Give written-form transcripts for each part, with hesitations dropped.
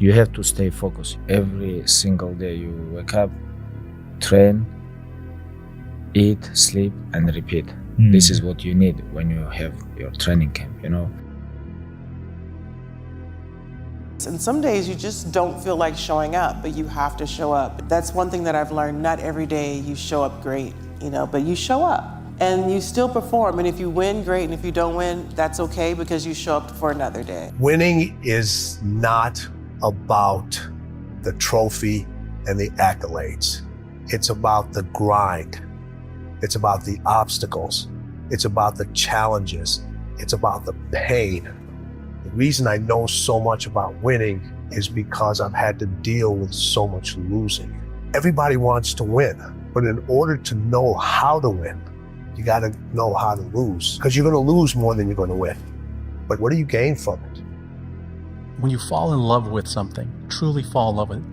You have to stay focused. Every single day you wake up, train, eat, sleep, and repeat. This is what you need when you have your training camp, you know? And some days you just don't feel like showing up, but you have to show up. That's one thing that I've learned. Not every day you show up great, you know, but you show up and you still perform. And if you win, great. And if you don't win, that's okay because you show up for another day. Winning is not about the trophy and the accolades. It's about the grind. It's about the obstacles. It's about the challenges. It's about the pain. The reason I know so much about winning is because I've had to deal with so much losing. Everybody wants to win, but in order to know how to win, you gotta know how to lose, because you're gonna lose more than you're gonna win. But what do you gain from it? When you fall in love with something, truly fall in love with it,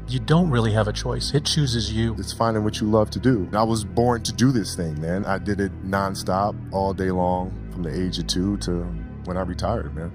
you don't really have a choice. It chooses you. It's finding what you love to do. I was born to do this thing, man. I did it nonstop all day long from the age of 2 to when I retired, man.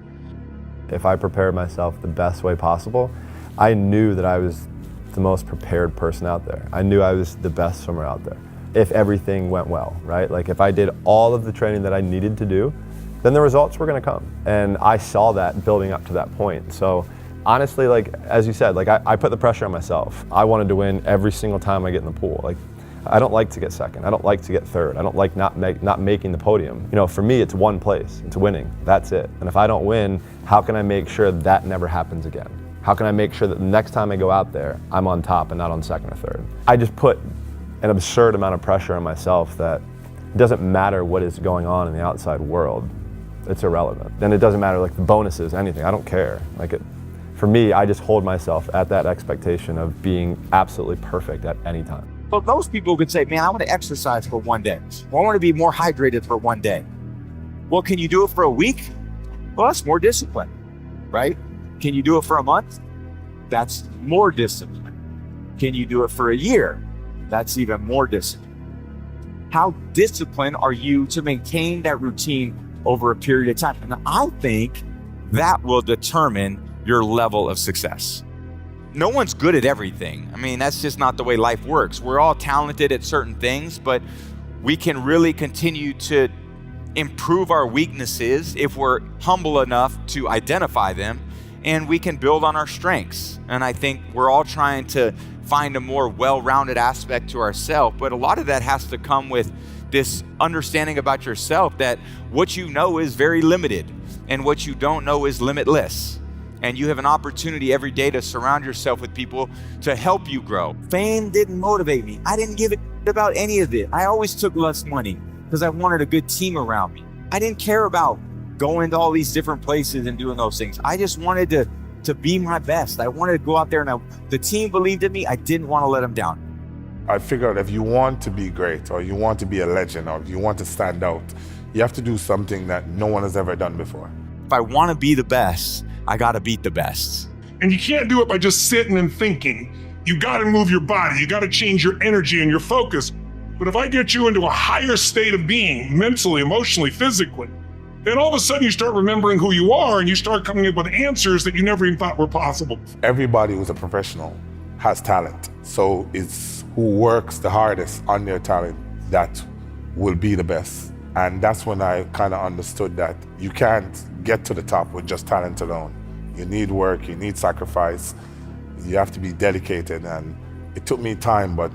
If I prepared myself the best way possible, I knew that I was the most prepared person out there. I knew I was the best swimmer out there. If everything went well, right? Like if I did all of the training that I needed to do, then the results were gonna come. And I saw that building up to that point. So honestly, like, as you said, like I put the pressure on myself. I wanted to win every single time I get in the pool. Like, I don't like to get second. I don't like to get third. I don't like not making the podium. You know, for me, it's one place. It's winning. That's it. And if I don't win, how can I make sure that never happens again? How can I make sure that the next time I go out there, I'm on top and not on second or third? I just put an absurd amount of pressure on myself that it doesn't matter what is going on in the outside world. It's irrelevant. Then it doesn't matter, like the bonuses, anything. I don't care. For me, I just hold myself at that expectation of being absolutely perfect at any time. But most people could say, man, I want to exercise for one day. Or I want to be more hydrated for one day. Well, can you do it for a week? Well, that's more discipline, right? Can you do it for a month? That's more discipline. Can you do it for a year? That's even more discipline. How disciplined are you to maintain that routine over a period of time? And I think that will determine your level of success. No one's good at everything. I mean, that's just not the way life works. We're all talented at certain things, but we can really continue to improve our weaknesses if we're humble enough to identify them, and we can build on our strengths. And I think we're all trying to find a more well-rounded aspect to ourselves, but a lot of that has to come with this understanding about yourself that what you know is very limited and what you don't know is limitless. And you have an opportunity every day to surround yourself with people to help you grow. Fame didn't motivate me. I didn't give a about any of it. I always took less money because I wanted a good team around me. I didn't care about going to all these different places and doing those things. I just wanted to be my best. I wanted to go out there and the team believed in me. I didn't want to let them down. I figured if you want to be great or you want to be a legend or you want to stand out, you have to do something that no one has ever done before. If I want to be the best, I got to beat the best. And you can't do it by just sitting and thinking. You got to move your body. You got to change your energy and your focus. But if I get you into a higher state of being, mentally, emotionally, physically, then all of a sudden you start remembering who you are and you start coming up with answers that you never even thought were possible. Everybody who's a professional has talent. So it's who works the hardest on their talent that will be the best. And that's when I kind of understood that you can't get to the top with just talent alone. You need work, you need sacrifice, you have to be dedicated. And it took me time, but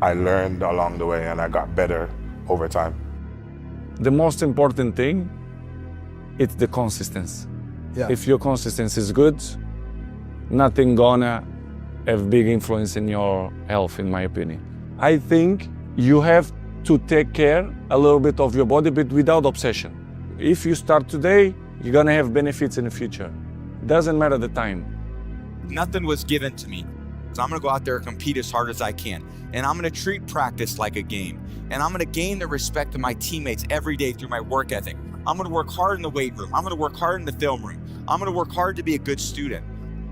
I learned along the way and I got better over time. The most important thing, it's the consistency. Yeah. If your consistency is good, nothing gonna have big influence in your health, in my opinion. I think you have to take care a little bit of your body, but without obsession. If you start today, you're gonna have benefits in the future. Doesn't matter the time. Nothing was given to me. So I'm gonna go out there and compete as hard as I can. And I'm gonna treat practice like a game. And I'm gonna gain the respect of my teammates every day through my work ethic. I'm gonna work hard in the weight room. I'm gonna work hard in the film room. I'm gonna work hard to be a good student.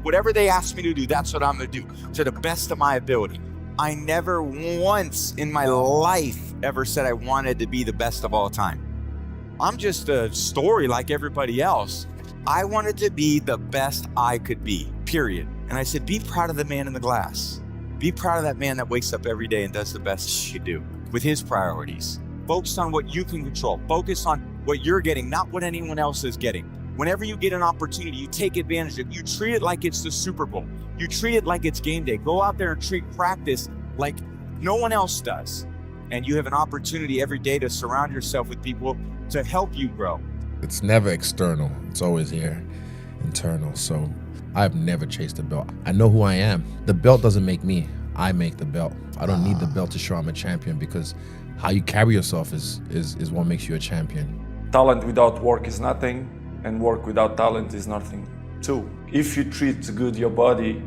Whatever they ask me to do, that's what I'm gonna do to the best of my ability. I never once in my life ever said I wanted to be the best of all time. I'm just a story like everybody else. I wanted to be the best I could be. period. And I said, be proud of the man in the glass. Be proud of that man that wakes up every day and does the best he can do with his priorities. Focus on what you can control. Focus on what you're getting, not what anyone else is getting. Whenever you get an opportunity, you take advantage of it. You treat it like it's the Super Bowl. You treat it like it's game day. Go out there and treat practice like no one else does. And you have an opportunity every day to surround yourself with people to help you grow. It's never external. It's always here, internal. So I've never chased a belt. I know who I am. The belt doesn't make me. I make the belt. I don't need the belt to show I'm a champion, because how you carry yourself is what makes you a champion. Talent without work is nothing, and work without talent is nothing too. If you treat good your body,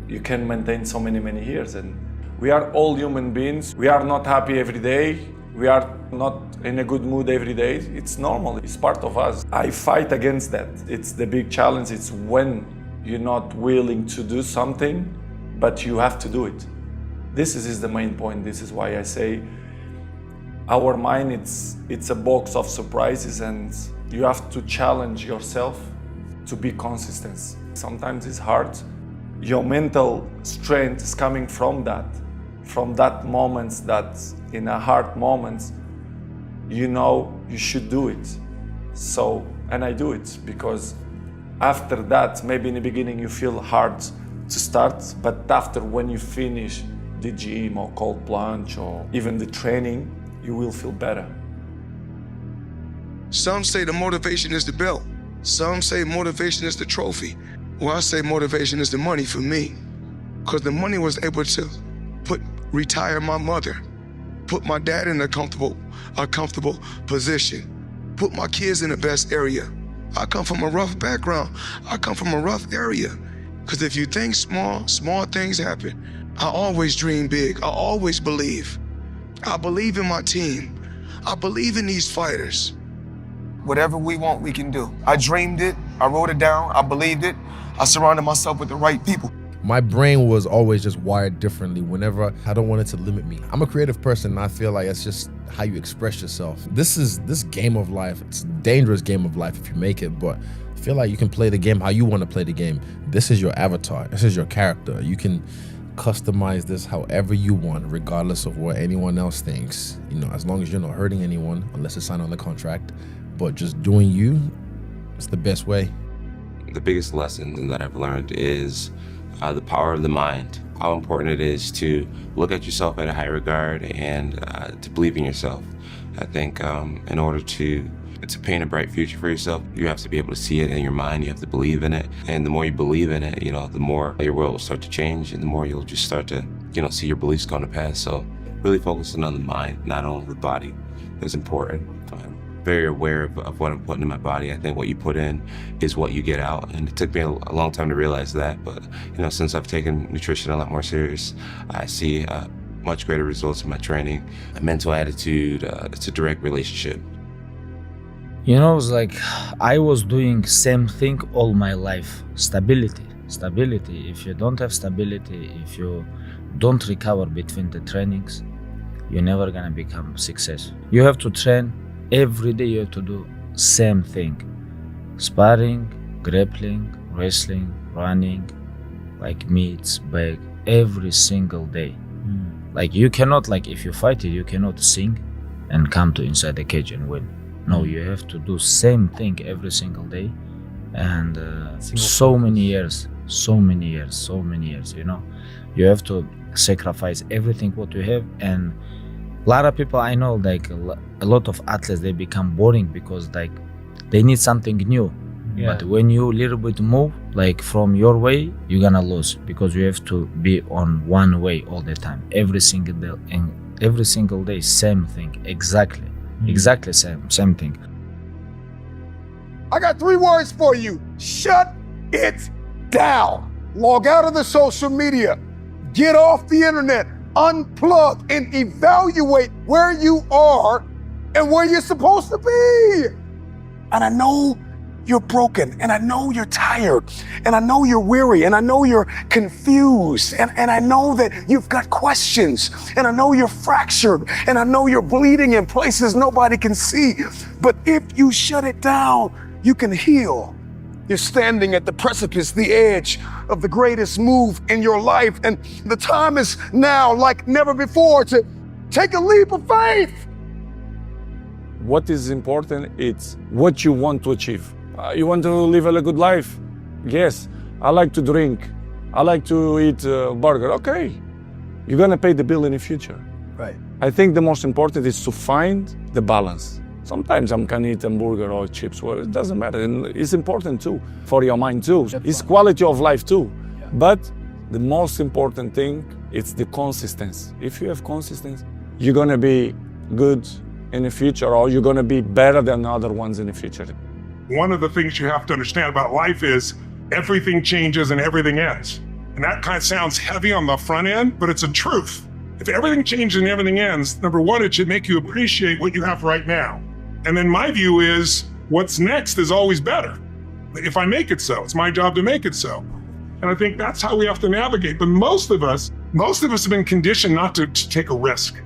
you can maintain so many years. And we are all human beings. We are not happy every day. We are not in a good mood every day. It's normal. It's part of us. I fight against that. It's the big challenge. It's when you're not willing to do something, but you have to do it. This is the main point. This is why I say our mind, it's a box of surprises, and you have to challenge yourself to be consistent. Sometimes it's hard. Your mental strength is coming from that moments that in a hard moments, you know you should do it. So, and I do it because after that, maybe in the beginning you feel hard to start, but after when you finish the gym or cold plunge or even the training, you will feel better. Some say the motivation is the belt. Some say motivation is the trophy. Well, I say motivation is the money for me, because the money was able to retire my mother, put my dad in a comfortable position, put my kids in the best area. I come from a rough background. I come from a rough area. Because if you think small things happen. I always dream big. I always believe. I believe in my team. I believe in these fighters. Whatever we want, we can do. I dreamed it. I wrote it down. I believed it. I surrounded myself with the right people. My brain was always just wired differently whenever I don't want it to limit me. I'm a creative person, and I feel like it's just how you express yourself. This game of life, it's a dangerous game of life if you make it, but I feel like you can play the game how you want to play the game. This is your avatar. This is your character. You can customize this however you want, regardless of what anyone else thinks. You know, as long as you're not hurting anyone, unless it's signed on the contract, but just doing you, it's the best way. The biggest lesson that I've learned is the power of the mind, how important it is to look at yourself at a high regard and to believe in yourself. I think in order to paint a bright future for yourself, you have to be able to see it in your mind. You have to believe in it. And the more you believe in it, the more your world will start to change, and the more you'll just start to, see your beliefs come to pass. So really focusing on the mind, not on the body, is important. I'm very aware of what I'm putting in my body. I think what you put in is what you get out. And it took me a long time to realize that. But, since I've taken nutrition a lot more serious, I see much greater results in my training. A mental attitude, it's a direct relationship. It's like I was doing same thing all my life. Stability. If you don't have stability, if you don't recover between the trainings, you're never gonna become success. You have to train every day. You have to do same thing: sparring, grappling, wrestling, running, like meets, bag, every single day. Like you cannot, if you fight it, you cannot sing and come to inside the cage and win. No, you have to do same thing every single day, and so many years. You have to sacrifice everything what you have. And a lot of people I know, a lot of athletes, they become boring because they need something new. Yeah. But when you little bit move from your way, you're gonna lose, because you have to be on one way all the time, every single day, and every single day same thing, exactly same thing. I got 3 words for you. Shut it down. Log out of the social media. Get off the internet. Unplug and evaluate where you are and where you're supposed to be. And I know you're broken, and I know you're tired, and I know you're weary, and I know you're confused, and I know that you've got questions, and I know you're fractured, and I know you're bleeding in places nobody can see. But if you shut it down, you can heal. You're standing at the precipice, the edge of the greatest move in your life. And the time is now like never before to take a leap of faith. What is important is what you want to achieve. You want to live a good life? Yes. I like to drink. I like to eat burger. Okay. You're gonna pay the bill in the future. Right. I think the most important is to find the balance. Sometimes I can eat hamburger or chips. Well, it doesn't matter. And it's important too, for your mind too. It's quality of life too. Yeah. But the most important thing is the consistency. If you have consistency, you're gonna be good in the future, or you're gonna be better than other ones in the future. One of the things you have to understand about life is everything changes and everything ends. And that kind of sounds heavy on the front end, but it's a truth. If everything changes and everything ends, number one, it should make you appreciate what you have right now. And then my view is what's next is always better. If I make it so, it's my job to make it so. And I think that's how we have to navigate. But most of us have been conditioned not to take a risk.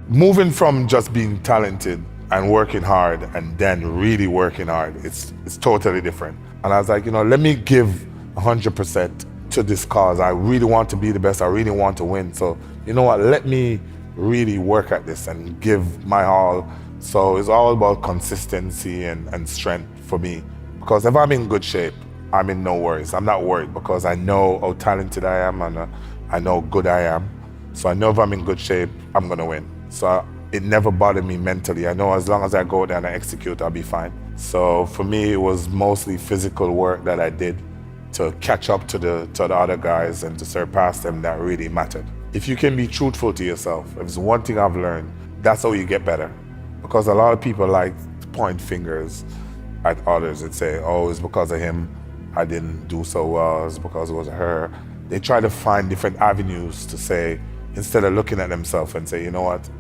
Moving from just being talented and working hard and then really working hard, it's totally different. And I was like, let me give 100% to this cause. I really want to be the best. I really want to win. So, you know what? Let me really work at this and give my all. So it's all about consistency and strength for me. Because if I'm in good shape, I'm in no worries. I'm not worried because I know how talented I am and I know how good I am. So I know if I'm in good shape, I'm gonna win. So it never bothered me mentally. I know as long as I go there and I execute, I'll be fine. So for me, it was mostly physical work that I did to catch up to the other guys and to surpass them that really mattered. If you can be truthful to yourself, if it's one thing I've learned, that's how you get better. Because a lot of people like to point fingers at others and say, oh, it's because of him I didn't do so well, it's because it was her. They try to find different avenues to say, instead of looking at themselves and say, you know what,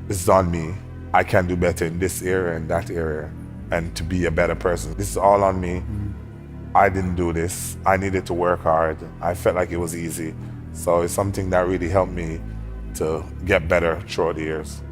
this is on me. I can do better in this area and that area and to be a better person. This is all on me. I didn't do this. I needed to work hard. I felt like it was easy. So it's something that really helped me to get better throughout the years.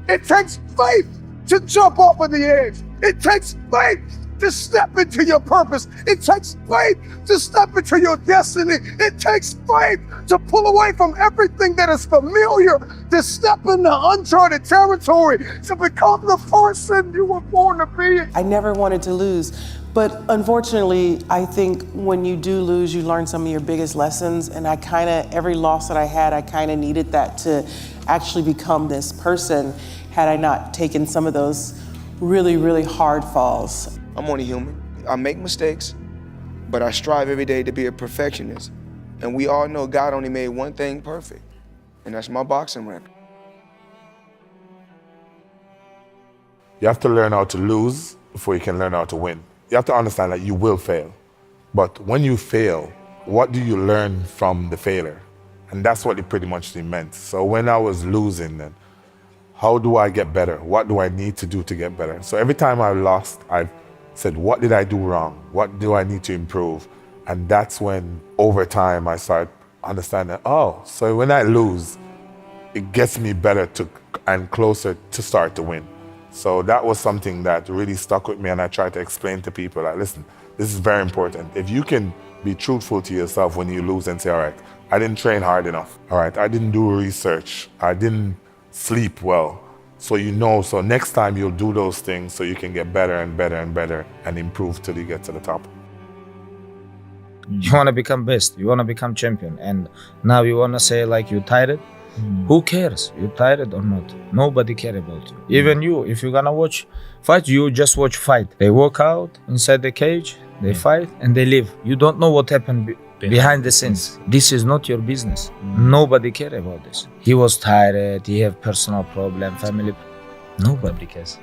It takes faith to jump off of the edge. It takes faith to step into your purpose. It takes faith to step into your destiny. It takes faith to pull away from everything that is familiar, to step into uncharted territory, to become the person you were born to be. I never wanted to lose. But unfortunately, I think when you do lose, you learn some of your biggest lessons. And every loss that I had, I kind of needed that to actually become this person had I not taken some of those really, really hard falls. I'm only human. I make mistakes, but I strive every day to be a perfectionist. And we all know God only made one thing perfect, and that's my boxing record. You have to learn how to lose before you can learn how to win. You have to understand that you will fail. But when you fail, what do you learn from the failure? And that's what it pretty much meant. So when I was losing, then how do I get better? What do I need to do to get better? So every time I lost, I said, what did I do wrong? What do I need to improve? And that's when, over time, I started understanding, oh, so when I lose, it gets me better and closer to start to win. So that was something that really stuck with me, and I tried to explain to people that, listen, this is very important. If you can be truthful to yourself when you lose and say, all right, I didn't train hard enough. All right, I didn't do research. I didn't sleep well. So so next time you'll do those things so you can get better and better and better and improve till you get to the top. You want to become best, you want to become champion, and now you want to say like you tired? Who cares? You tired or not? Nobody care about you. Even you, if you're gonna watch fight, you just watch fight. They walk out inside the cage, they fight, and they leave. You don't know what happened behind the scenes. This is not your business. Nobody care about this. He was tired, he have personal problem, family. Nobody cares.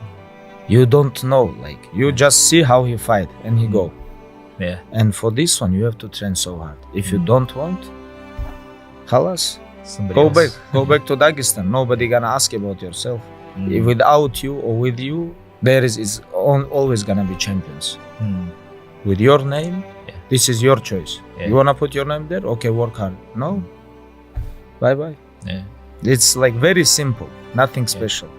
You don't know, like you just see how he fight and he go. Yeah. And for this one, you have to train so hard. If you don't want, halas. Go back to Dagestan. Nobody gonna ask about yourself. Without you or with you, there is always gonna be champions. With your name, this is your choice. You wanna put your name there? Okay, work hard. No, bye. It's like very simple, nothing special.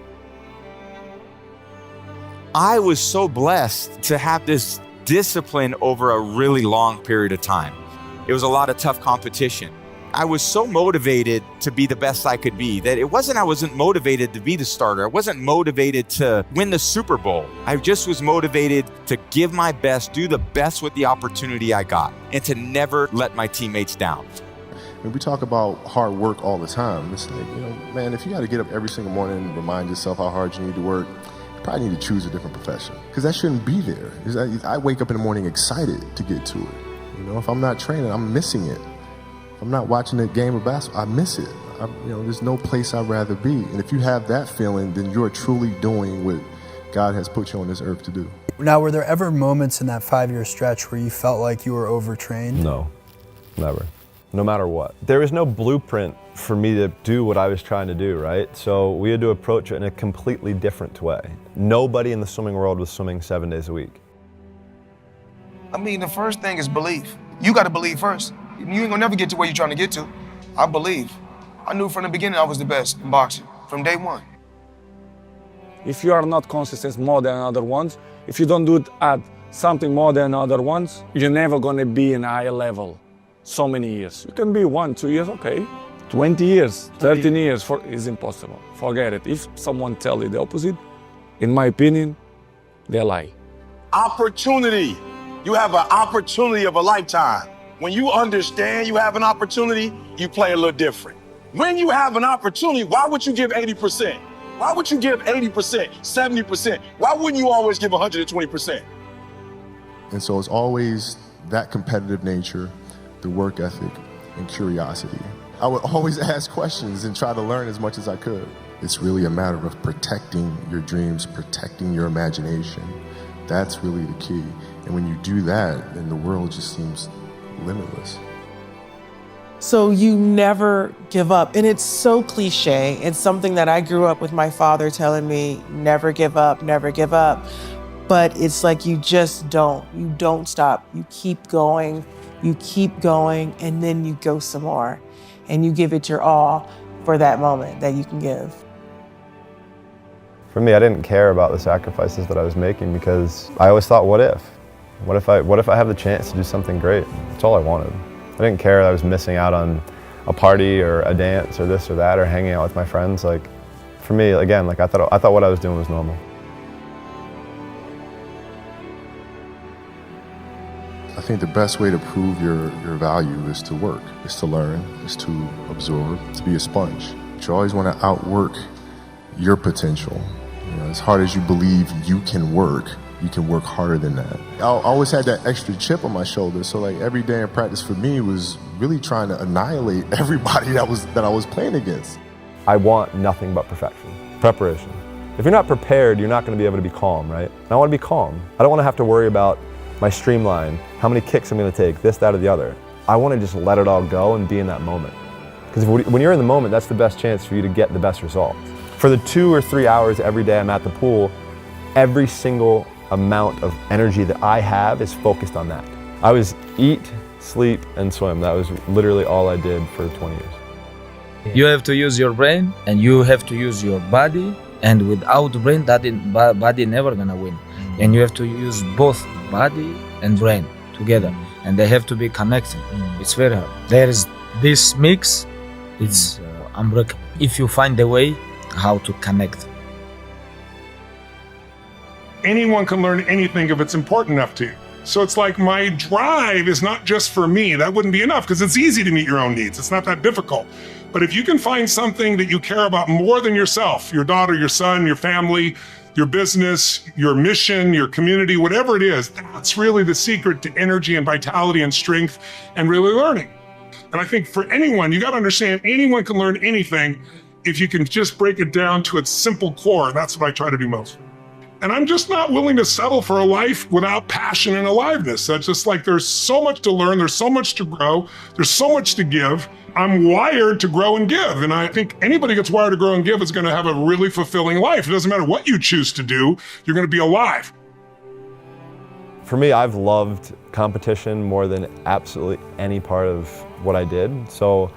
I was so blessed to have this discipline over a really long period of time. It was a lot of tough competition. I was so motivated to be the best I could be that I wasn't motivated to be the starter. I wasn't motivated to win the Super Bowl. I just was motivated to give my best, do the best with the opportunity I got, and to never let my teammates down. We talk about hard work all the time. It's like, man, if you got to get up every single morning and remind yourself how hard you need to work, you probably need to choose a different profession, because that shouldn't be there. I wake up in the morning excited to get to it. If I'm not training, I'm missing it. If I'm not watching a game of basketball, I miss it. There's no place I'd rather be. And if you have that feeling, then you're truly doing what God has put you on this earth to do. Now, were there ever moments in that 5-year stretch where you felt like you were overtrained? No, never. No matter what. There was no blueprint for me to do what I was trying to do, right? So we had to approach it in a completely different way. Nobody in the swimming world was swimming 7 days a week. I mean, the first thing is belief. You got to believe first. You ain't gonna never get to where you're trying to get to. I believe. I knew from the beginning I was the best in boxing, from day one. If you are not consistent more than other ones, if you don't do it at something more than other ones, you're never gonna be in a higher level. So many years. You can be 1, 2 years, okay. 20 years, 13 years, is impossible. Forget it. If someone tells you the opposite, in my opinion, they lie. Opportunity. You have an opportunity of a lifetime. When you understand you have an opportunity, you play a little different. When you have an opportunity, why would you give 80%? Why would you give 80%, 70%? Why wouldn't you always give 120%? And so it's always that competitive nature, the work ethic, and curiosity. I would always ask questions and try to learn as much as I could. It's really a matter of protecting your dreams, protecting your imagination. That's really the key. And when you do that, then the world just seems limitless. So you never give up. And it's so cliche. It's something that I grew up with my father telling me, never give up, never give up. But it's like you just don't. You don't stop. You keep going, and then you go some more. And you give it your all for that moment that you can give. For me, I didn't care about the sacrifices that I was making because I always thought, what if? What if I have the chance to do something great? That's all I wanted. I didn't care that I was missing out on a party or a dance or this or that or hanging out with my friends. Like, for me, again, like I thought what I was doing was normal. I think the best way to prove your value is to work, is to learn, is to absorb, to be a sponge. But you always want to outwork your potential. As hard as you believe you can work harder than that. I always had that extra chip on my shoulder, so like every day in practice for me was really trying to annihilate everybody that I was playing against. I want nothing but perfection, preparation. If you're not prepared, you're not going to be able to be calm, right? And I want to be calm. I don't want to have to worry about my streamline, how many kicks I'm going to take, this, that, or the other. I want to just let it all go and be in that moment. Because when you're in the moment, that's the best chance for you to get the best results. For the 2 or 3 hours every day I'm at the pool, every single amount of energy that I have is focused on that. I was eat, sleep, and swim. That was literally all I did for 20 years. You have to use your brain and you have to use your body, and without brain, body never gonna win. And you have to use both body and brain together, and they have to be connected. It's very hard. There is this mix, it's unbreakable. If you find a way how to connect. Anyone can learn anything if it's important enough to you. So it's like my drive is not just for me. That wouldn't be enough because it's easy to meet your own needs. It's not that difficult. But if you can find something that you care about more than yourself, your daughter, your son, your family, your business, your mission, your community, whatever it is, that's really the secret to energy and vitality and strength and really learning. And I think for anyone, you got to understand, anyone can learn anything if you can just break it down to its simple core. And that's what I try to do most. And I'm just not willing to settle for a life without passion and aliveness. That's just like, there's so much to learn, there's so much to grow, there's so much to give. I'm wired to grow and give. And I think anybody gets wired to grow and give is going to have a really fulfilling life. It doesn't matter what you choose to do, you're going to be alive. For me, I've loved competition more than absolutely any part of what I did. So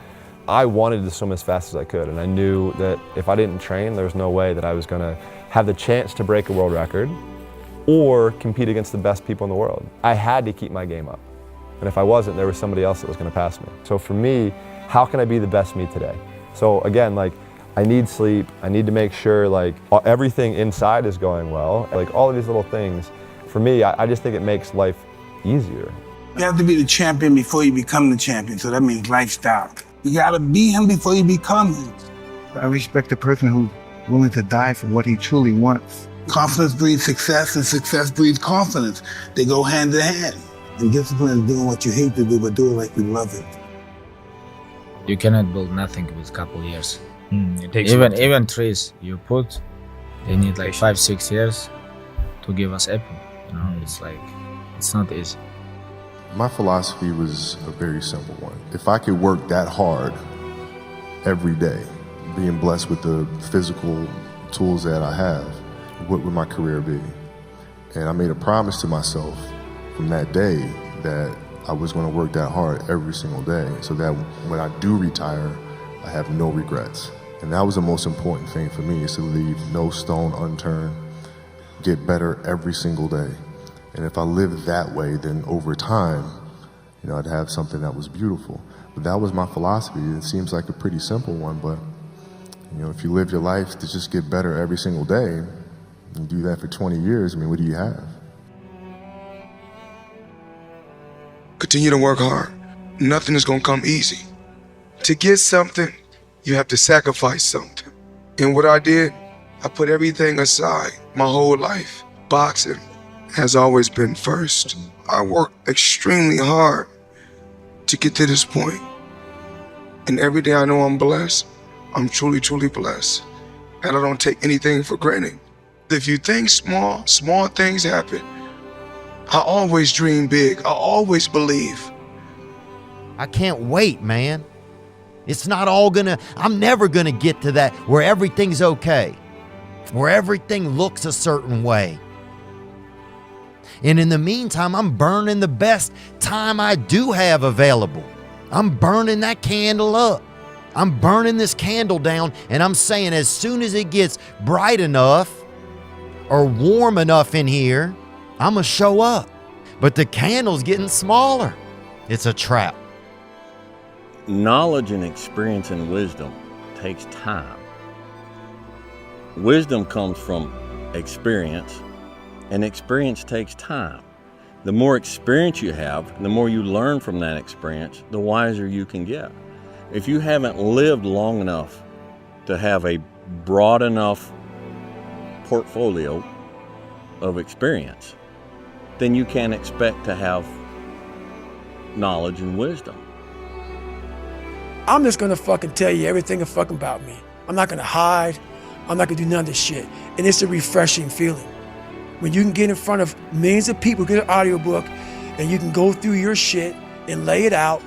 I wanted to swim as fast as I could. And I knew that if I didn't train, there was no way that I was going to have the chance to break a world record or compete against the best people in the world. I had to keep my game up. And if I wasn't, there was somebody else that was gonna pass me. So for me, how can I be the best me today? So again, like, I need sleep. I need to make sure like everything inside is going well. Like all of these little things, for me, I just think it makes life easier. You have to be the champion before you become the champion. So that means lifestyle. You gotta be him before you become him. I respect the person who's willing to die for what he truly wants. Confidence breeds success, and success breeds confidence. They go hand in hand. And discipline is doing what you hate to do, but do it like you love it. You cannot build nothing with a couple years. It takes even trees you put, they need like 5-6 years to give us apple. You know, it's like, it's not easy. My philosophy was a very simple one. If I could work that hard every day, being blessed with the physical tools that I have, what would my career be? And I made a promise to myself from that day that I was going to work that hard every single day so that when I do retire, I have no regrets. And that was the most important thing for me, is to leave no stone unturned, get better every single day. And if I lived that way, then over time, you know, I'd have something that was beautiful. But that was my philosophy. It seems like a pretty simple one, but you know, if you live your life to just get better every single day, and do that for 20 years, I mean, what do you have? Continue to work hard. Nothing is gonna come easy. To get something, you have to sacrifice something. And what I did, I put everything aside my whole life. Boxing has always been first. I worked extremely hard to get to this point. And every day I know I'm blessed. I'm truly, truly blessed. And I don't take anything for granted. If you think small, small things happen. I always dream big. I always believe. I can't wait, man. It's not all I'm never gonna get to that where everything's okay, where everything looks a certain way. And in the meantime, I'm burning the best time I do have available. I'm burning that candle up. I'm burning this candle down, and I'm saying as soon as it gets bright enough or warm enough in here, I'm gonna show up. But the candle's getting smaller. It's a trap. Knowledge and experience and wisdom takes time. Wisdom comes from experience, and experience takes time. The more experience you have, the more you learn from that experience, the wiser you can get. If you haven't lived long enough to have a broad enough portfolio of experience, then you can't expect to have knowledge and wisdom. I'm just gonna fucking tell you everything fucking about me. I'm not gonna hide. I'm not gonna do none of this shit. And it's a refreshing feeling. When you can get in front of millions of people, get an audiobook, and you can go through your shit and lay it out,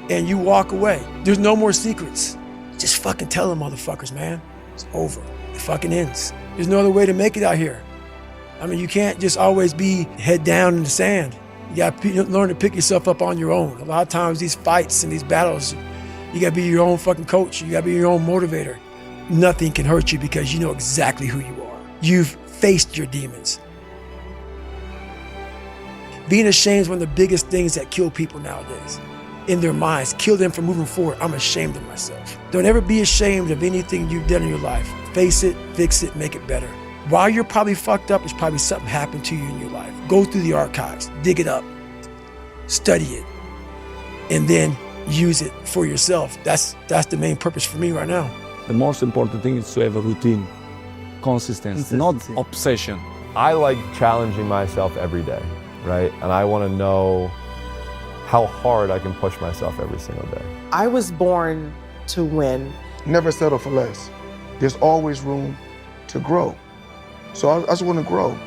and you walk away. There's no more secrets. Just fucking tell them motherfuckers, man. It's over. It fucking ends. There's no other way to make it out here. I mean, you can't just always be head down in the sand. You gotta learn to pick yourself up on your own. A lot of times these fights and these battles, you gotta be your own fucking coach. You gotta be your own motivator. Nothing can hurt you because you know exactly who you are. You've faced your demons. Being ashamed is one of the biggest things that kill people nowadays. In their minds, kill them from moving forward. I'm ashamed of myself. Don't ever be ashamed of anything you've done in your life. Face it, fix it, make it better. While you're probably fucked up, there's probably something happened to you in your life. Go through the archives, dig it up, study it, and then use it for yourself. That's the main purpose for me right now. The most important thing is to have a routine, consistency, not obsession. I like challenging myself every day, right? And I want to know how hard I can push myself every single day. I was born to win. Never settle for less. There's always room to grow. So I just want to grow.